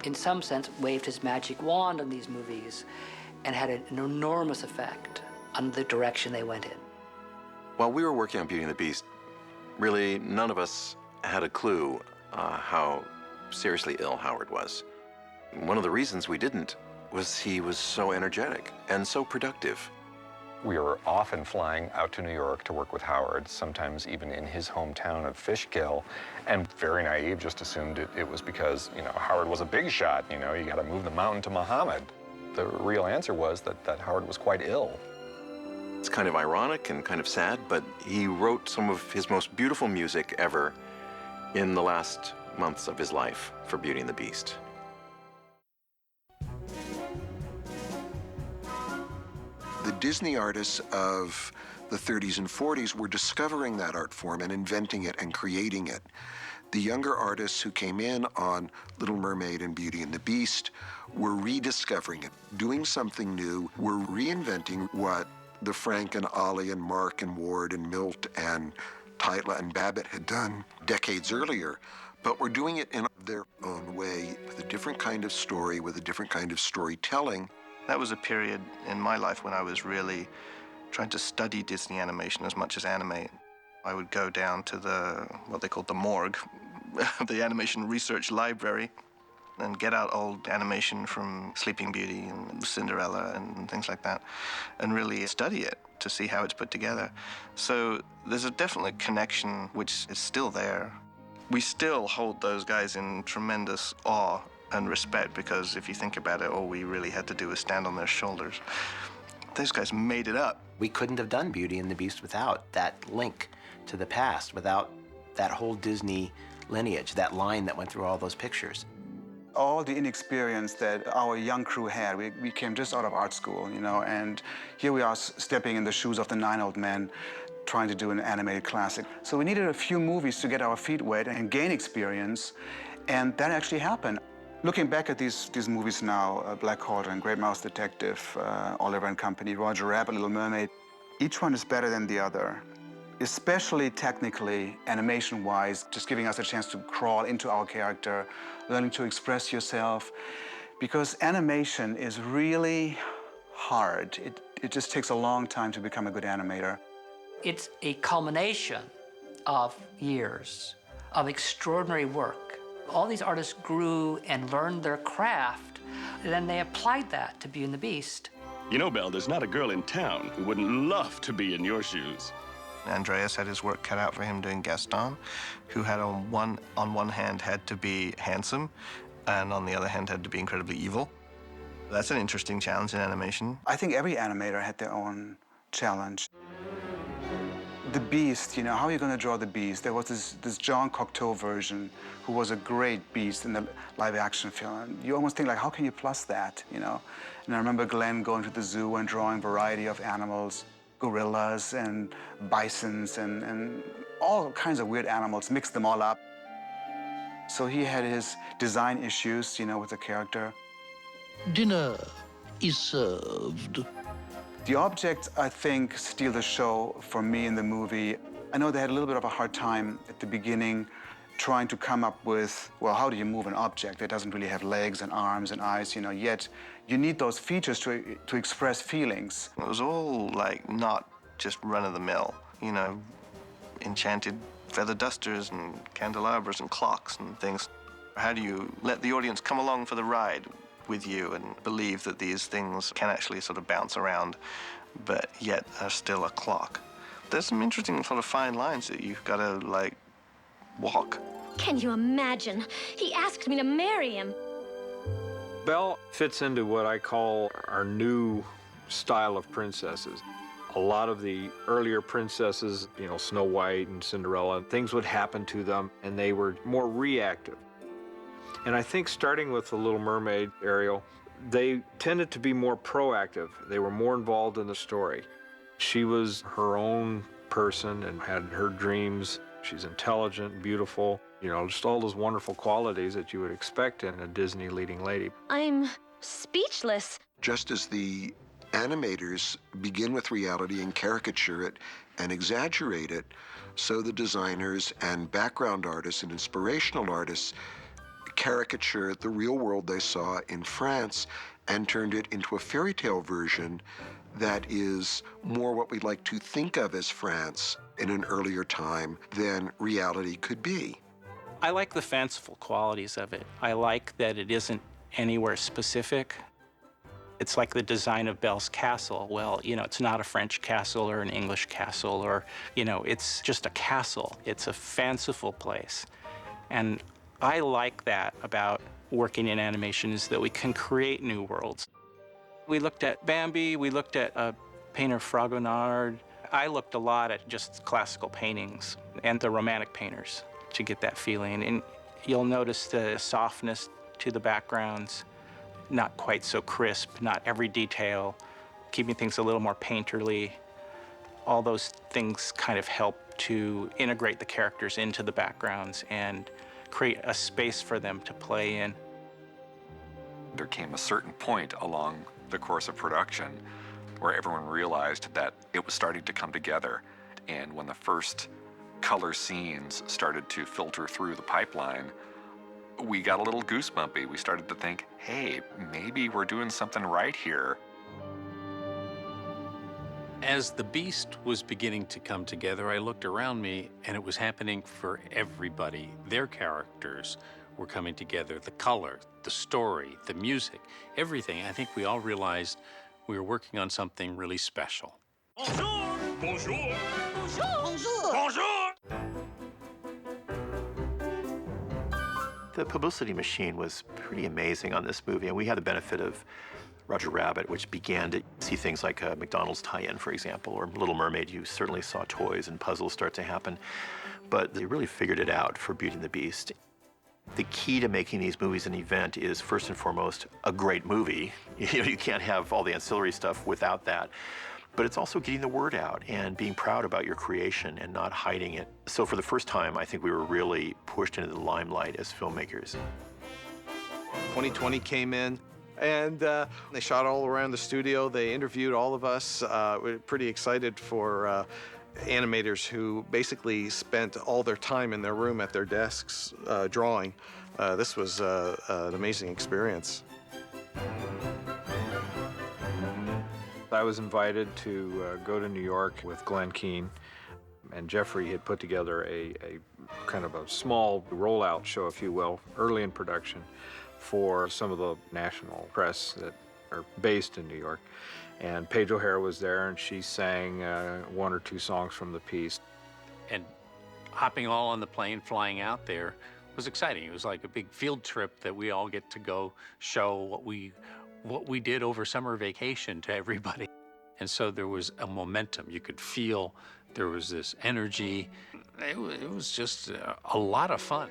in some sense, waved his magic wand on these movies and had an enormous effect on the direction they went in. While we were working on Beauty and the Beast, really none of us had a clue how seriously ill Howard was. One of the reasons we didn't was he was so energetic and so productive. We were often flying out to New York to work with Howard, sometimes even in his hometown of Fishkill, and very naive, just assumed it was because, Howard was a big shot, you got to move the mountain to Muhammad. The real answer was that Howard was quite ill. It's kind of ironic and kind of sad, but he wrote some of his most beautiful music ever in the last months of his life for Beauty and the Beast. The Disney artists of the 30s and 40s were discovering that art form and inventing it and creating it. The younger artists who came in on Little Mermaid and Beauty and the Beast were rediscovering it, doing something new, were reinventing what the Frank and Ollie and Mark and Ward and Milt and Titla and Babbitt had done decades earlier, but were doing it in their own way, with a different kind of story, with a different kind of storytelling. That was a period in my life when I was really trying to study Disney animation as much as animate. I would go down to what they called the morgue, the animation research library, and get out old animation from Sleeping Beauty and Cinderella and things like that, and really study it to see how it's put together. So there's a definite connection which is still there. We still hold those guys in tremendous awe and respect, because if you think about it, all we really had to do was stand on their shoulders. Those guys made it up. We couldn't have done Beauty and the Beast without that link to the past, without that whole Disney lineage, that line that went through all those pictures. All the inexperience that our young crew had, we came just out of art school, and here we are stepping in the shoes of the 9 old men trying to do an animated classic. So we needed a few movies to get our feet wet and gain experience, and that actually happened. Looking back at these movies now, Black Cauldron, Great Mouse Detective, Oliver and Company, Roger Rabbit, Little Mermaid, each one is better than the other, especially technically, animation-wise, just giving us a chance to crawl into our character, learning to express yourself, because animation is really hard. It just takes a long time to become a good animator. It's a culmination of years of extraordinary work. All these artists grew and learned their craft, and then they applied that to Beauty and the Beast. You know, Belle, there's not a girl in town who wouldn't love to be in your shoes. Andreas had his work cut out for him doing Gaston, who had on one hand had to be handsome, and on the other hand had to be incredibly evil. That's an interesting challenge in animation. I think every animator had their own challenge. The Beast, how are you going to draw the Beast? There was this Jean Cocteau version who was a great Beast in the live-action film. You almost think, how can you plus that, And I remember Glenn going to the zoo and drawing a variety of animals, gorillas and bisons and all kinds of weird animals, mixed them all up. So he had his design issues, with the character. Dinner is served. The objects, I think, steal the show for me in the movie. I know they had a little bit of a hard time at the beginning trying to come up with, well, how do you move an object that doesn't really have legs and arms and eyes, yet you need those features to express feelings. It was all, not just run-of-the-mill, enchanted feather dusters and candelabras and clocks and things. How do you let the audience come along for the ride with you and believe that these things can actually sort of bounce around, but yet are still a clock? There's some interesting sort of fine lines that you've got to, walk. Can you imagine? He asked me to marry him. Belle fits into what I call our new style of princesses. A lot of the earlier princesses, Snow White and Cinderella, things would happen to them, and they were more reactive. And I think starting with The Little Mermaid, Ariel, they tended to be more proactive. They were more involved in the story. She was her own person and had her dreams. She's intelligent, beautiful, just all those wonderful qualities that you would expect in a Disney leading lady. I'm speechless. Just as the animators begin with reality and caricature it and exaggerate it, so the designers and background artists and inspirational artists caricatured the real world they saw in France and turned it into a fairy tale version that is more what we like to think of as France in an earlier time than reality could be. I like the fanciful qualities of it. I like that it isn't anywhere specific. It's like the design of Belle's castle. Well, you know, it's not a French castle or an English castle or, you know, it's just a castle. It's a fanciful place. And I like that about working in animation, is that we can create new worlds. We looked at Bambi, we looked at painter Fragonard. I looked a lot at just classical paintings and the Romantic painters to get that feeling. And you'll notice the softness to the backgrounds, not quite so crisp, not every detail, keeping things a little more painterly. All those things kind of help to integrate the characters into the backgrounds and create a space for them to play in. There came a certain point along the course of production where everyone realized that it was starting to come together. And when the first color scenes started to filter through the pipeline, we got a little goosebumpy. We started to think, hey, maybe we're doing something right here. As the Beast was beginning to come together, I looked around me and it was happening for everybody. Their characters were coming together, the color, the story, the music, everything. I think we all realized we were working on something really special. Bonjour! Bonjour! Bonjour! Bonjour! The publicity machine was pretty amazing on this movie, and we had the benefit of Roger Rabbit, which began to see things like a McDonald's tie-in, for example, or Little Mermaid. You certainly saw toys and puzzles start to happen, but they really figured it out for Beauty and the Beast. The key to making these movies an event is, first and foremost, a great movie. You can't have all the ancillary stuff without that. But it's also getting the word out and being proud about your creation and not hiding it. So for the first time, I think we were really pushed into the limelight as filmmakers. 2020 came in, and they shot all around the studio. They interviewed all of us. We're pretty excited for animators who basically spent all their time in their room at their desks drawing. This was an amazing experience. I was invited to go to New York with Glenn Keane, and Jeffrey had put together a kind of a small rollout show, if you will, early in production for some of the national press that are based in New York. And Paige O'Hara was there, and she sang one or two songs from the piece. And hopping all on the plane, flying out there was exciting. It was like a big field trip that we all get to go show what we did over summer vacation to everybody. And so there was a momentum. You could feel there was this energy. It was just a lot of fun.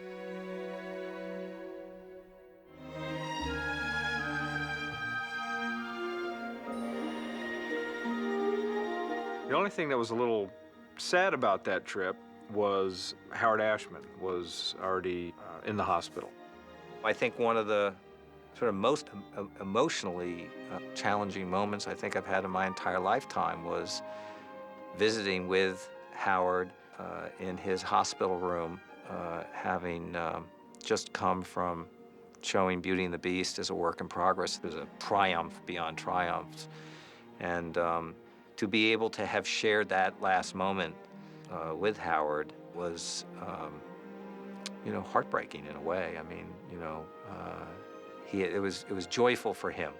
The only thing that was a little sad about that trip was Howard Ashman was already in the hospital. I think one of the sort of most emotionally challenging moments I think I've had in my entire lifetime was visiting with Howard in his hospital room, having just come from showing Beauty and the Beast as a work in progress. It was a triumph beyond triumphs. And to be able to have shared that last moment with Howard was, you know, heartbreaking in a way. I mean, you know, it was joyful for him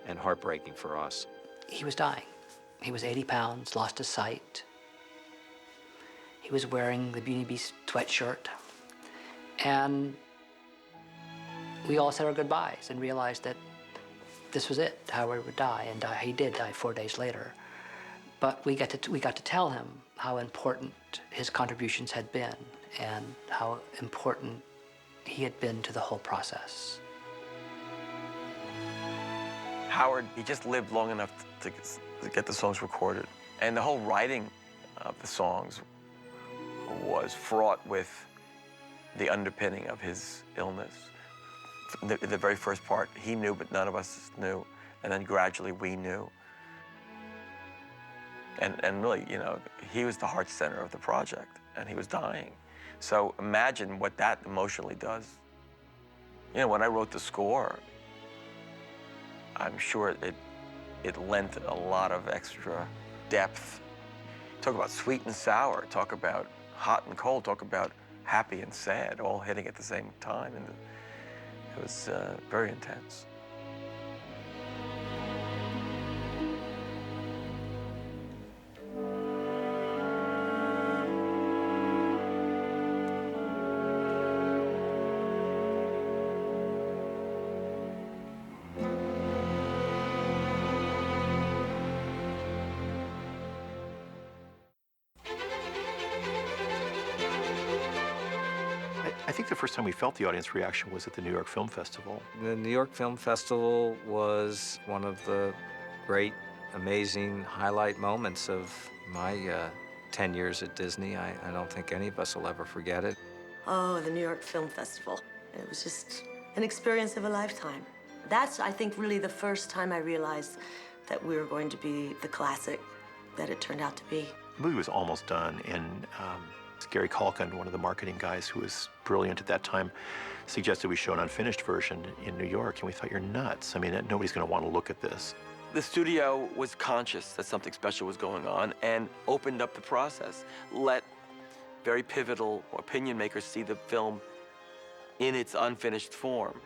and heartbreaking for us. He was dying. He was 80 pounds, lost his sight. He was wearing the Beauty and the Beast sweatshirt. And we all said our goodbyes and realized that this was it. Howard would die, and he did die 4 days later. But we got to tell him how important his contributions had been and how important he had been to the whole process. Howard, he just lived long enough to get the songs recorded. And the whole writing of the songs was fraught with the underpinning of his illness. The very first part, he knew, but none of us knew. And then gradually we knew. And really, you know, he was the heart center of the project, and he was dying. So imagine what that emotionally does. You know, when I wrote the score, I'm sure it lent a lot of extra depth. Talk about sweet and sour, talk about hot and cold, talk about happy and sad, all hitting at the same time. And it was very intense. I think the first time we felt the audience reaction was at the New York Film Festival. The New York Film Festival was one of the great, amazing highlight moments of my 10 years at Disney. I don't think any of us will ever forget it. Oh, the New York Film Festival. It was just an experience of a lifetime. That's, I think, really the first time I realized that we were going to be the classic that it turned out to be. The movie was almost done, and Gary Culkin, one of the marketing guys who was brilliant at that time, suggested we show an unfinished version in New York, and we thought, you're nuts. I mean, nobody's going to want to look at this. The studio was conscious that something special was going on and opened up the process, let very pivotal opinion makers see the film in its unfinished form.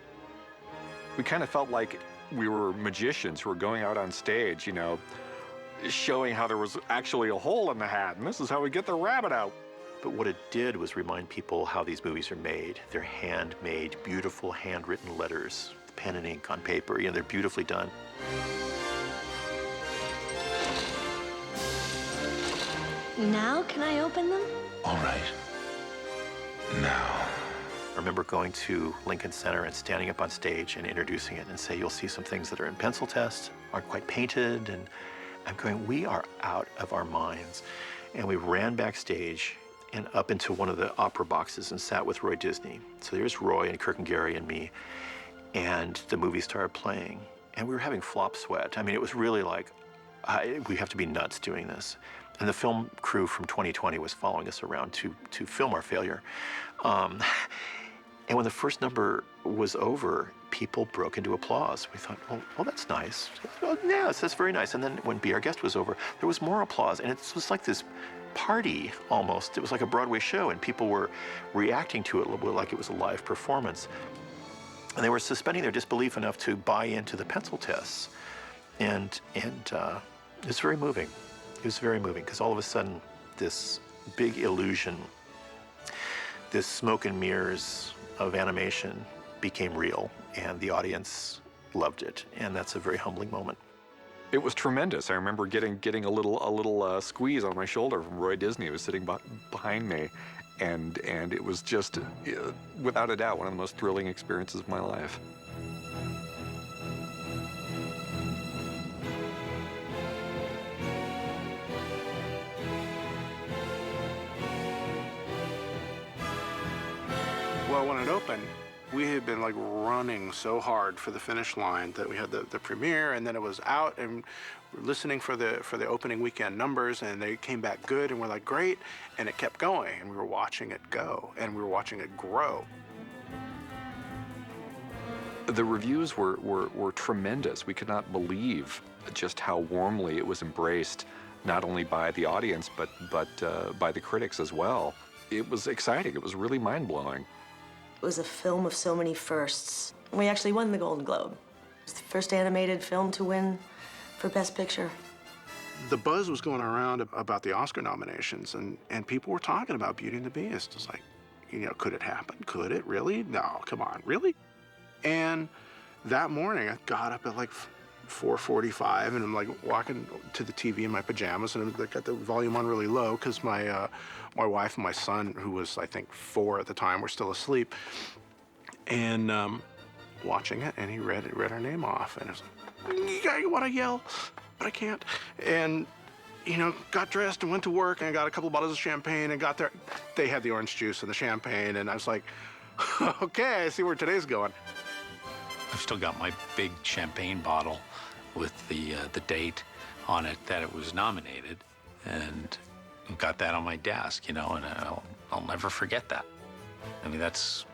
We kind of felt like we were magicians who were going out on stage, you know, showing how there was actually a hole in the hat, and this is how we get the rabbit out. But what it did was remind people how these movies are made. They're handmade, beautiful handwritten letters, pen and ink on paper. You know, they're beautifully done. Now can I open them? All right. Now. I remember going to Lincoln Center and standing up on stage and introducing it and say, you'll see some things that are in pencil test, aren't quite painted. And I'm going, we are out of our minds. And we ran backstage and up into one of the opera boxes and sat with Roy Disney. So there's Roy and Kirk and Gary and me. And the movie started playing. And we were having flop sweat. I mean, it was really like, we have to be nuts doing this. And the film crew from 2020 was following us around to film our failure. And when the first number was over, people broke into applause. We thought, oh, that's nice. Oh, yeah, that's very nice. And then when Be Our Guest was over, there was more applause. And it was like this party almost. It was like a Broadway show, and people were reacting to it like it was a live performance. And they were suspending their disbelief enough to buy into the pencil tests. And it was very moving. It was very moving, because all of a sudden, this big illusion, this smoke and mirrors of animation became real, and the audience loved it. And that's a very humbling moment. It was tremendous. I remember getting a little squeeze on my shoulder from Roy Disney, who was sitting behind me, and it was just, without a doubt, one of the most thrilling experiences of my life. Well, when it opened, we had been like running so hard for the finish line that we had the premiere, and then it was out, and we're listening for the opening weekend numbers, and they came back good, and we're like, great, and it kept going, and we were watching it go, and we were watching it grow. The reviews were tremendous. We could not believe just how warmly it was embraced, not only by the audience, but by the critics as well. It was exciting. It was really mind-blowing. It was a film of so many firsts. We actually won the Golden Globe. It was the first animated film to win for Best Picture. The buzz was going around about the Oscar nominations, and people were talking about Beauty and the Beast. It's like, you know, could it happen? Could it really? No, come on, really? And that morning, I got up at like 4:45, and I'm like walking to the TV in my pajamas, and I got the volume on really low because my wife and my son, who was I think 4 at the time, were still asleep, and watching it, and he read our name off, and I was like, I want to yell, but I can't, and you know, got dressed and went to work, and I got a couple bottles of champagne, and got there. They had the orange juice and the champagne, and I was like, okay, I see where today's going. I've still got my big champagne bottle with the date on it that it was nominated, and got that on my desk, you know, and I'll never forget that. I mean, that's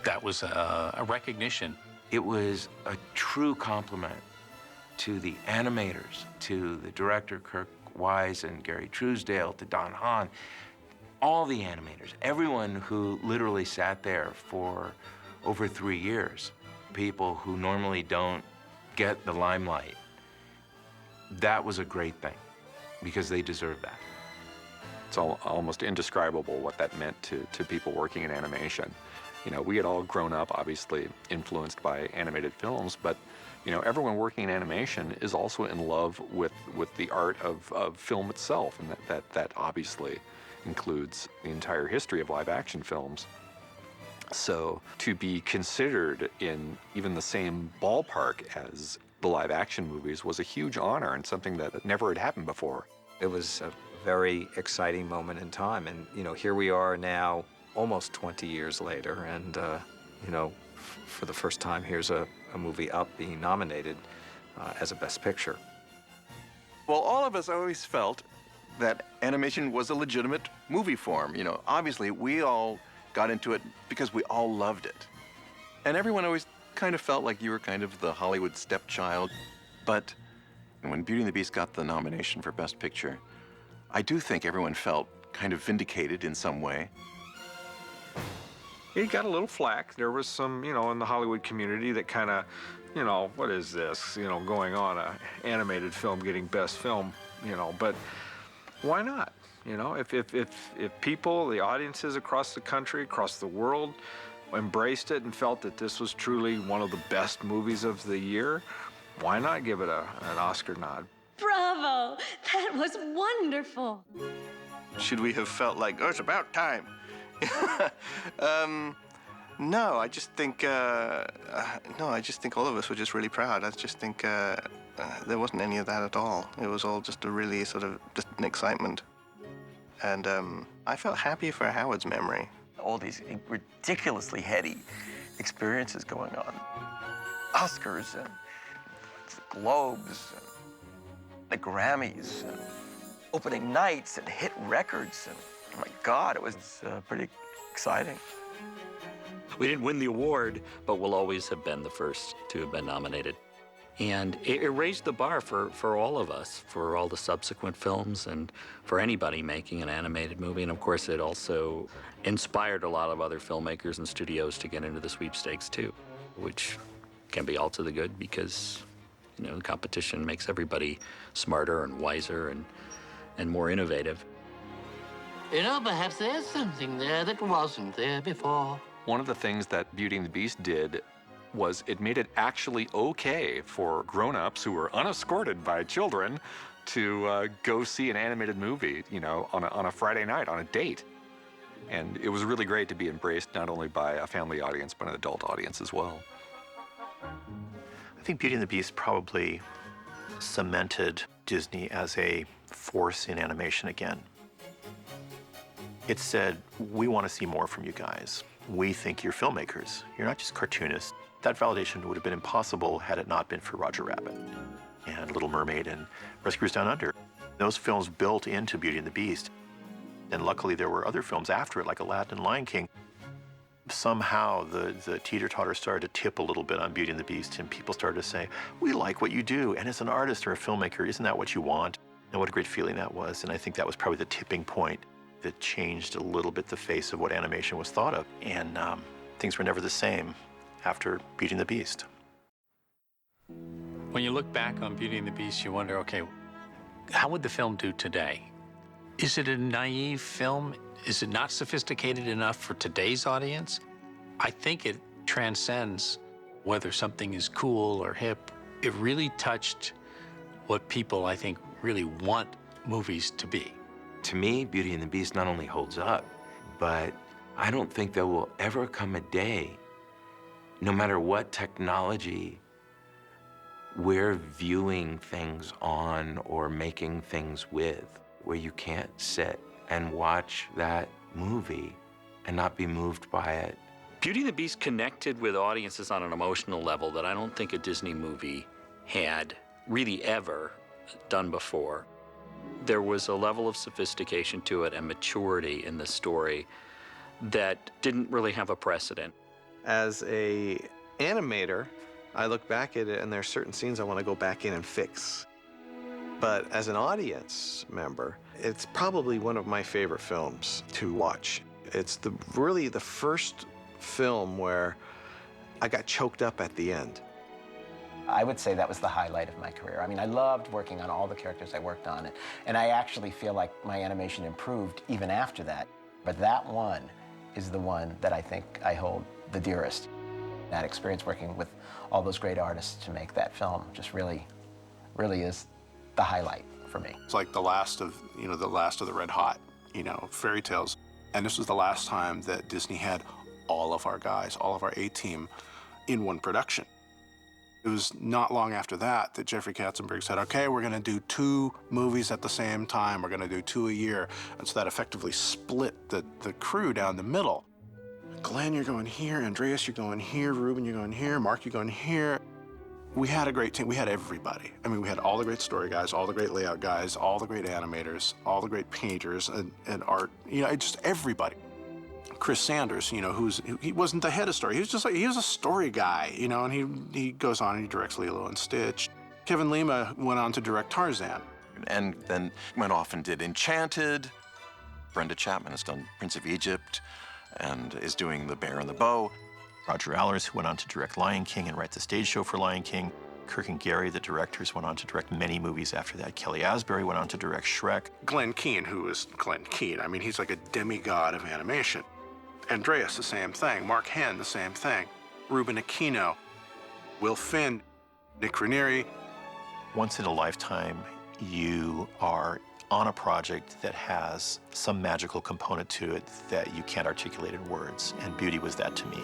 that was a recognition. It was a true compliment to the animators, to the director, Kirk Wise and Gary Truesdale, to Don Hahn, all the animators, everyone who literally sat there for over 3 years, people who normally don't get the limelight. That was a great thing, because they deserve that. It's almost indescribable what that meant to people working in animation. You know, we had all grown up, obviously, influenced by animated films, but, you know, everyone working in animation is also in love with the art of film itself, and that obviously includes the entire history of live-action films. So to be considered in even the same ballpark as the live-action movies was a huge honor and something that never had happened before. It was a very exciting moment in time, and you know, here we are now, almost 20 years later, and you know, for the first time, here's a movie Up being nominated as a Best Picture. Well, all of us always felt that animation was a legitimate movie form. You know, obviously, we all got into it because we all loved it. And everyone always kind of felt like you were kind of the Hollywood stepchild. But when Beauty and the Beast got the nomination for Best Picture, I do think everyone felt kind of vindicated in some way. He got a little flack. There was some, you know, in the Hollywood community that kind of, you know, what is this, you know, going on, a animated film getting Best Film, you know, but why not? You know, if people, the audiences across the country, across the world, embraced it and felt that this was truly one of the best movies of the year, why not give it an Oscar nod? Bravo! That was wonderful. Should we have felt like, oh, it's about time? No, I just think all of us were just really proud. I just think there wasn't any of that at all. It was all just a really sort of just an excitement. And I felt happy for Howard's memory. All these ridiculously heady experiences going on. Oscars and Globes and the Grammys and opening nights and hit records. And oh my God, it was pretty exciting. We didn't win the award, but we'll always have been the first to have been nominated. And it raised the bar for all of us, for all the subsequent films and for anybody making an animated movie. And of course, it also inspired a lot of other filmmakers and studios to get into the sweepstakes too, which can be all to the good because, you know, the competition makes everybody smarter and wiser and more innovative. You know, perhaps there's something there that wasn't there before. One of the things that Beauty and the Beast did was it made it actually okay for grown-ups who were unescorted by children to go see an animated movie, you know, on a Friday night, on a date. And it was really great to be embraced not only by a family audience, but an adult audience as well. I think Beauty and the Beast probably cemented Disney as a force in animation again. It said, we want to see more from you guys. We think you're filmmakers. You're not just cartoonists. That validation would have been impossible had it not been for Roger Rabbit and Little Mermaid and Rescuers Down Under. Those films built into Beauty and the Beast. And luckily there were other films after it, like Aladdin and Lion King. Somehow the teeter-totter started to tip a little bit on Beauty and the Beast, and people started to say, we like what you do, and as an artist or a filmmaker, isn't that what you want? And what a great feeling that was, and I think that was probably the tipping point that changed a little bit the face of what animation was thought of, and things were never the same after Beauty and the Beast. When you look back on Beauty and the Beast, you wonder, okay, how would the film do today? Is it a naive film? Is it not sophisticated enough for today's audience? I think it transcends whether something is cool or hip. It really touched what people, I think, really want movies to be. To me, Beauty and the Beast not only holds up, but I don't think there will ever come a day, no matter what technology we're viewing things on or making things with, where you can't sit and watch that movie and not be moved by it. Beauty and the Beast connected with audiences on an emotional level that I don't think a Disney movie had really ever done before. There was a level of sophistication to it and maturity in the story that didn't really have a precedent. As a animator, I look back at it and there's certain scenes I want to go back in and fix. But as an audience member, it's probably one of my favorite films to watch. It's really the first film where I got choked up at the end. I would say that was the highlight of my career. I mean, I loved working on all the characters I worked on, and I actually feel like my animation improved even after that. But that one is the one that I think I hold the dearest. That experience working with all those great artists to make that film just really is the highlight for me. It's like the last of the Red Hot, fairy tales. And this was the last time that Disney had all of our guys, all of our A-team in one production. It was not long after that that Jeffrey Katzenberg said, okay, we're gonna do 2 movies at the same time. We're gonna do 2 a year. And so that effectively split the crew down the middle. Glenn, you're going here. Andreas, you're going here. Ruben, you're going here. Mark, you're going here. We had a great team. We had everybody. I mean, we had all the great story guys, all the great layout guys, all the great animators, all the great painters and art, just everybody. Chris Sanders, he wasn't the head of story. He was a story guy, and he goes on and he directs Lilo and Stitch. Kevin Lima went on to direct Tarzan. And then went off and did Enchanted. Brenda Chapman has done Prince of Egypt and is doing The Bear and the Bow. Roger Allers, who went on to direct Lion King and write the stage show for Lion King. Kirk and Gary, the directors, went on to direct many movies after that. Kelly Asbury went on to direct Shrek. Glenn Keane, who is Glenn Keane, I mean, he's like a demigod of animation. Andreas, the same thing. Mark Henn, the same thing. Ruben Aquino, Will Finn, Nick Ranieri. Once in a lifetime, you are on a project that has some magical component to it that you can't articulate in words, and Beauty was that to me.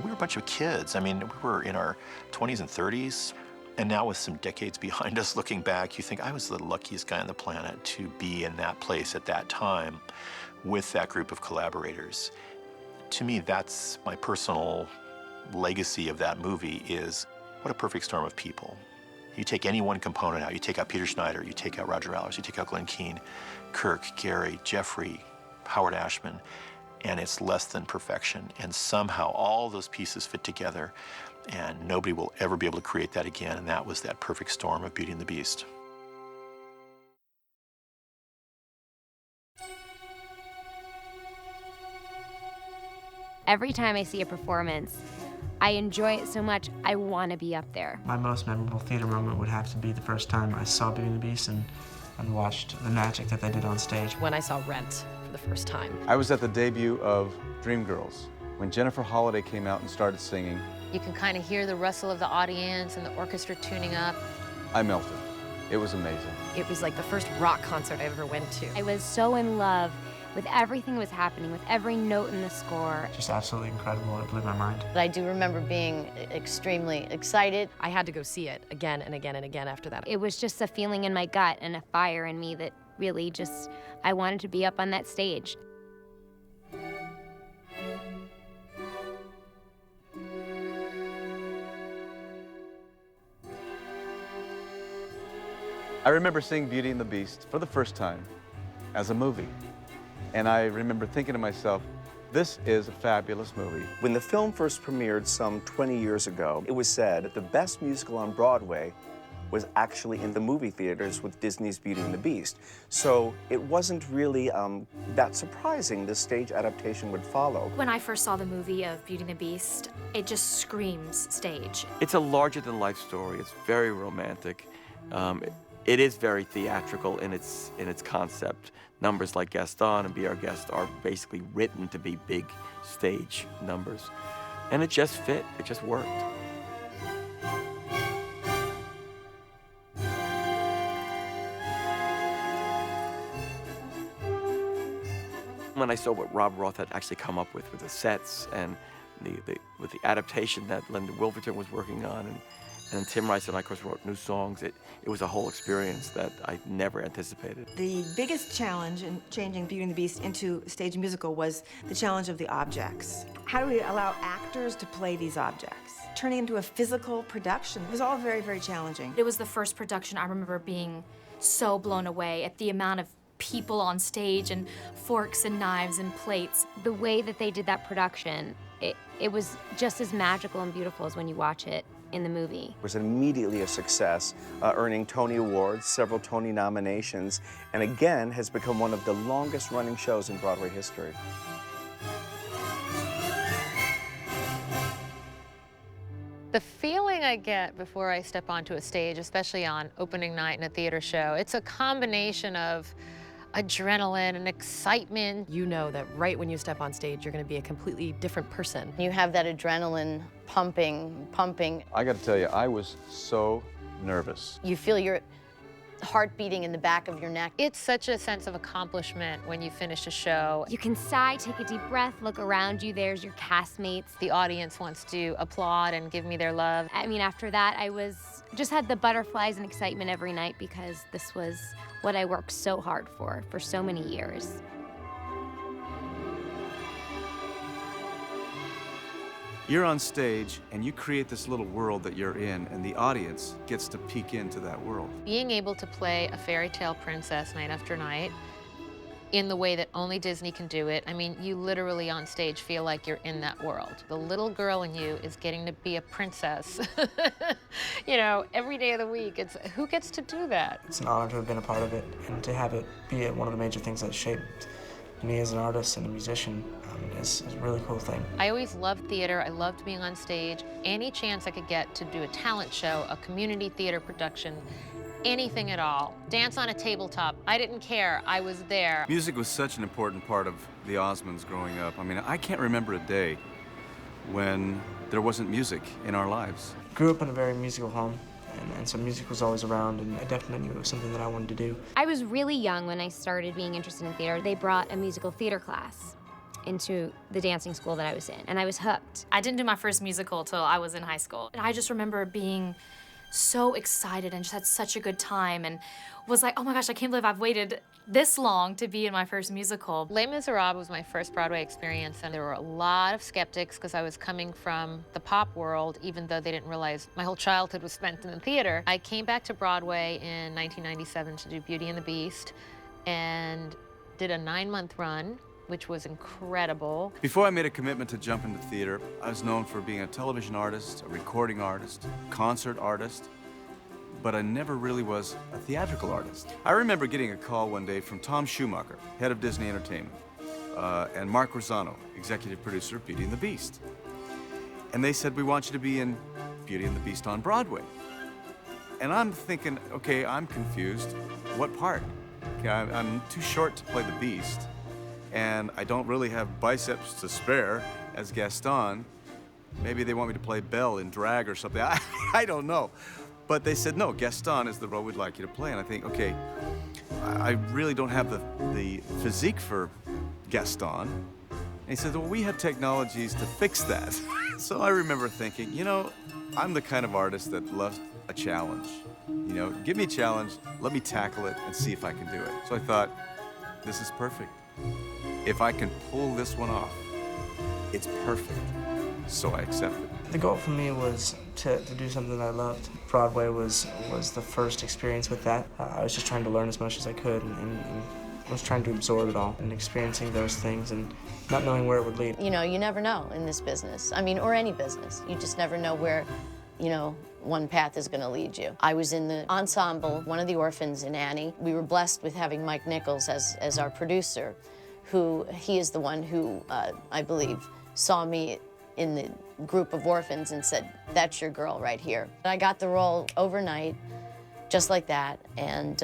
We were a bunch of kids. I mean, we were in our 20s and 30s, and now with some decades behind us, looking back, you think I was the luckiest guy on the planet to be in that place at that time with that group of collaborators. To me, that's my personal legacy of that movie is what a perfect storm of people. You take any one component out, you take out Peter Schneider, you take out Roger Allers, you take out Glenn Keane, Kirk, Gary, Jeffrey, Howard Ashman, and it's less than perfection. And somehow all those pieces fit together, and nobody will ever be able to create that again, and that was that perfect storm of Beauty and the Beast. Every time I see a performance, I enjoy it so much, I want to be up there. My most memorable theater moment would have to be the first time I saw Beauty and the Beast and watched the magic that they did on stage. When I saw Rent for the first time. I was at the debut of Dreamgirls when Jennifer Holliday came out and started singing. You can kind of hear the rustle of the audience and the orchestra tuning up. I melted. It was amazing. It was like the first rock concert I ever went to. I was so in love with everything that was happening, with every note in the score. Just absolutely incredible. It blew my mind. I do remember being extremely excited. I had to go see it again and again and again after that. It was just a feeling in my gut and a fire in me that really just, I wanted to be up on that stage. I remember seeing Beauty and the Beast for the first time as a movie. And I remember thinking to myself, this is a fabulous movie. When the film first premiered some 20 years ago, it was said that the best musical on Broadway was actually in the movie theaters with Disney's Beauty and the Beast. So it wasn't really that surprising the stage adaptation would follow. When I first saw the movie of Beauty and the Beast, it just screams stage. It's a larger-than-life story. It's very romantic. It is very theatrical in its concept. Numbers like Gaston and Be Our Guest are basically written to be big stage numbers. And it just fit, it just worked. When I saw what Rob Roth had actually come up with the sets and with the adaptation that Linda Wilverton was working on, and Tim Rice and I, of course, wrote new songs. It was a whole experience that I never anticipated. The biggest challenge in changing Beauty and the Beast into a stage musical was the challenge of the objects. How do we allow actors to play these objects? Turning into a physical production. It was all very, very challenging. It was the first production I remember being so blown away at the amount of people on stage and forks and knives and plates. The way that they did that production it was just as magical and beautiful as when you watch it in the movie. It was immediately a success, earning Tony Awards, several Tony nominations, and again has become one of the longest running shows in Broadway history. The feeling I get before I step onto a stage, especially on opening night in a theater show, it's a combination of adrenaline and excitement. You know that right when you step on stage, you're going to be a completely different person. You have that adrenaline pumping. I got to tell you, I was so nervous. You feel your heart beating in the back of your neck. It's such a sense of accomplishment when you finish a show. You can sigh, take a deep breath, look around you, there's your castmates. The audience wants to applaud and give me their love. I mean, after that, I just had the butterflies and excitement every night because this was what I worked so hard for so many years. You're on stage and you create this little world that you're in, and the audience gets to peek into that world. Being able to play a fairy tale princess night after night in the way that only Disney can do it, I mean, you literally on stage feel like you're in that world. The little girl in you is getting to be a princess. You know, every day of the week, it's who gets to do that? It's an honor to have been a part of it and to have it be one of the major things that shaped me as an artist and a musician is a really cool thing. I always loved theater. I loved being on stage. Any chance I could get to do a talent show, a community theater production, anything at all. Dance on a tabletop. I didn't care. I was there. Music was such an important part of the Osmonds growing up. I mean, I can't remember a day when there wasn't music in our lives. Grew up in a very musical home, and so music was always around, and I definitely knew it was something that I wanted to do. I was really young when I started being interested in theater. They brought a musical theater class into the dancing school that I was in, and I was hooked. I didn't do my first musical till I was in high school. And I just remember being so excited and just had such a good time and was like, oh my gosh, I can't believe I've waited this long to be in my first musical. Les Miserables was my first Broadway experience, and there were a lot of skeptics because I was coming from the pop world, even though they didn't realize my whole childhood was spent in the theater. I came back to Broadway in 1997 to do Beauty and the Beast and did a 9-month run, which was incredible. Before I made a commitment to jump into theater, I was known for being a television artist, a recording artist, concert artist, but I never really was a theatrical artist. I remember getting a call one day from Tom Schumacher, head of Disney Entertainment, and Mark Rosano, executive producer of Beauty and the Beast. And they said, we want you to be in Beauty and the Beast on Broadway. And I'm thinking, okay, I'm confused. What part? Okay, I'm too short to play the Beast, and I don't really have biceps to spare as Gaston. Maybe they want me to play Belle in drag or something. I don't know. But they said, no, Gaston is the role we'd like you to play. And I think, okay, I really don't have the physique for Gaston. And he said, well, we have technologies to fix that. So I remember thinking, you know, I'm the kind of artist that loves a challenge. You know, give me a challenge, let me tackle it and see if I can do it. So I thought, this is perfect. If I can pull this one off, it's perfect. So I accepted. The goal for me was to do something that I loved. Broadway was the first experience with that. I was just trying to learn as much as I could and I was trying to absorb it all and experiencing those things and not knowing where it would lead. You know, you never know in this business. I mean, or any business. You just never know where, you know, one path is going to lead you. I was in the ensemble, one of the orphans in Annie. We were blessed with having Mike Nichols as our producer, he is the one who, I believe, saw me in the group of orphans and said, that's your girl right here. And I got the role overnight, just like that, and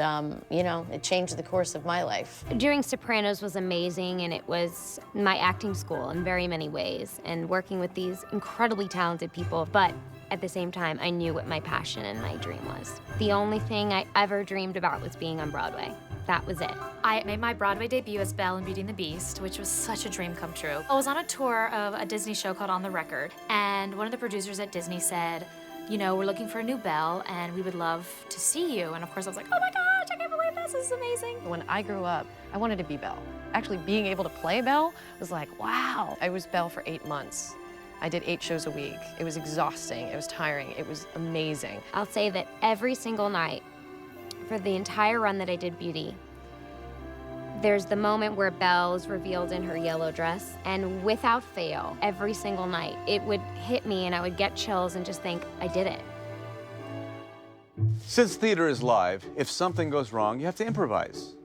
you know, it changed the course of my life. Doing Sopranos was amazing, and it was my acting school in very many ways, and working with these incredibly talented people, but at the same time, I knew what my passion and my dream was. The only thing I ever dreamed about was being on Broadway. That was it. I made my Broadway debut as Belle in Beauty and the Beast, which was such a dream come true. I was on a tour of a Disney show called On the Record, and one of the producers at Disney said, you know, we're looking for a new Belle, and we would love to see you. And of course, I was like, oh my gosh, I can't believe this is amazing. When I grew up, I wanted to be Belle. Actually, being able to play Belle was like, wow. I was Belle for 8 months. I did 8 shows a week. It was exhausting, it was tiring, it was amazing. I'll say that every single night, for the entire run that I did Beauty, There's the moment where Belle is revealed in her yellow dress, and without fail, every single night, it would hit me and I would get chills and just think, I did it. Since theater is live, if something goes wrong, you have to improvise.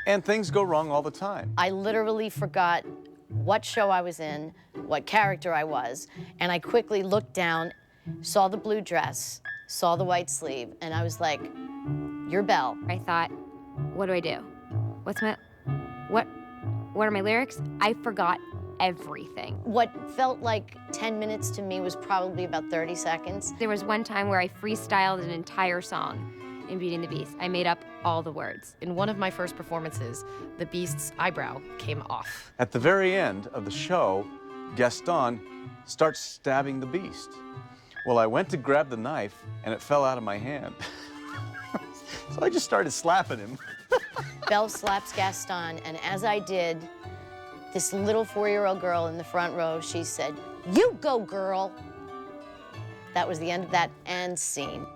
And things go wrong all the time. I literally forgot what show I was in, what character I was, and I quickly looked down, saw the blue dress, saw the white sleeve, and I was like, you're Belle. I thought, what do I do? What are my lyrics? I forgot everything. What felt like 10 minutes to me was probably about 30 seconds. There was one time where I freestyled an entire song in Beauty and the Beast. I made up all the words. In one of my first performances, the Beast's eyebrow came off. At the very end of the show, Gaston starts stabbing the Beast. Well, I went to grab the knife, and it fell out of my hand. So I just started slapping him. Belle slaps Gaston, and as I did, this little 4-year-old girl in the front row, she said, "You go, girl." That was the end of that and scene.